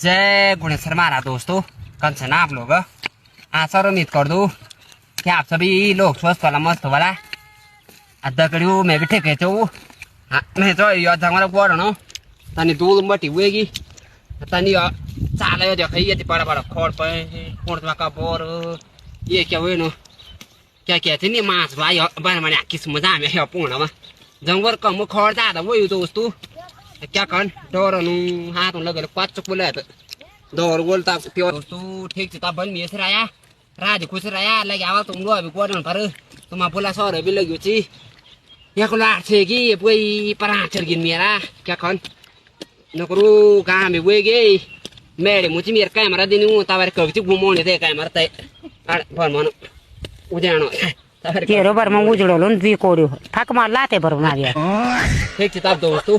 जय गुणेश्वर महाराज दोस्तों, कल से ना आप लोग आशा और उम्मीद कर दूं कि आप सभी लोग स्वस्थ वाला मस्त वाला अद्धा करियो मैं भी ठीक है तो नहीं तो यो जंगल को ना तनी दूध मटी हुएगी तनी चाल यो देखो ये बड़ा बड़ा खोड़ पे खोड़ का बोर ये क्या हुए ना क्या कहते नहीं मांस भाई बन बने किस मजा में है पूर्ण में जंगल कम खोड़ ज्यादा वो दोस्तों क्या कर डोर हाथ लगे पाँच बोले डोर बोलता दोस्तों ठीक से तब बन में आया राज खुश रहा लगे आवा तुम लोग अभी कोड पर तुम बोला सौ भी लगी ची यहाँ को लाट से कि कोई पराठर गिन मेरा क्या कर नकरू कहाँ में वो गए मेरे मुझे मेरे कैमरा दिन हूँ तब कभी घूमोने थे कैमरा ते भर मन उजानो तेरो बर में उजड़ो लो वी कोड़ो थक मार लाते बर मारिया ठीक से तब दोस्तों